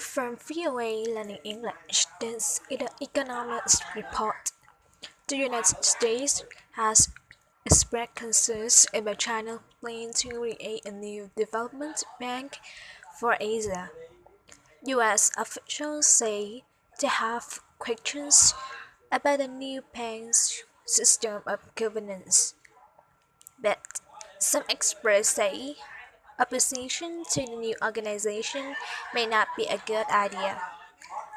From VOA Learning English, this is the Economist Report. The United States has expressed concerns about China planning to create a new development bank for Asia. US officials say they have questions about the new bank's system of governance, but some experts say opposition to the new organization may not be a good idea.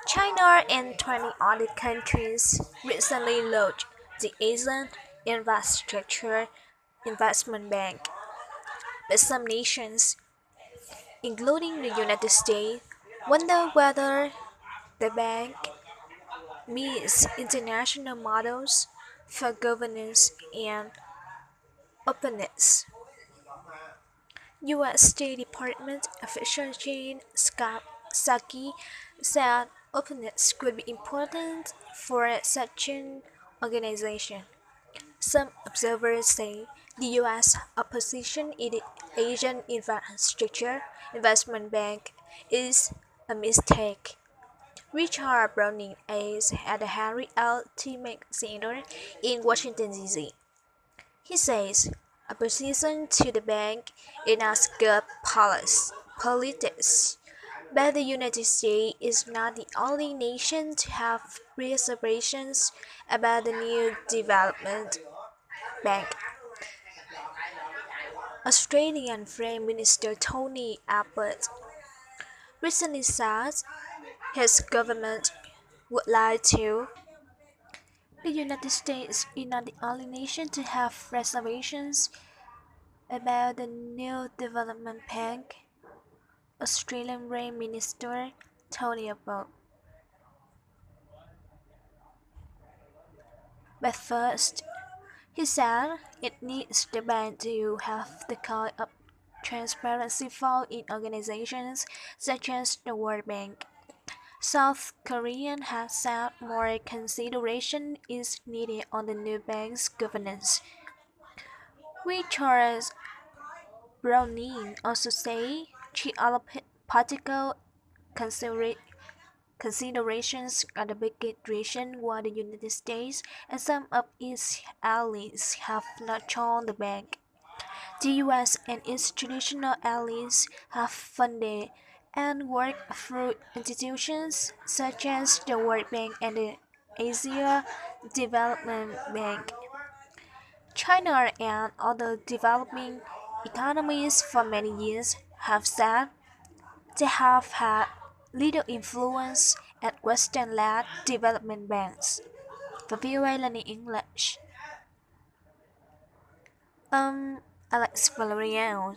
China and 20 other countries recently launched the Asian Infrastructure Investment Bank, but some nations, including the United States, wonder whether the bank meets international models for governance and openness. U.S. State Department official Jen Psaki said openness could be important for such an organization. Some observers say the U.S. opposition in the Asian Infrastructure Investment Bank is a mistake. Richard Browning is at the Henry L. Timek Center in Washington, D.C. He says opposition to the bank is not good politics, but the United States is not the only nation to have reservations about the new development bank. Australian Prime Minister Tony Abbott recently said his government would like to. The United States is not the only nation to have reservations about the new development bank, Australian Prime Minister Tony Abbott. But first, he said it needs the bank to have the kind of transparency found in organizations such as the World Bank. South Korea has said more consideration is needed on the new bank's governance. Richard Browning also said geopolitical considera- considerations are the biggest reason why the United States and some of its allies have not joined the bank. The US and its traditional allies have funded and worked through institutions such as the World Bank and the Asia Development Bank. China and other developing economies for many years have said they have had little influence at Western-led development banks. For VOA Learning English, Alex Valerian.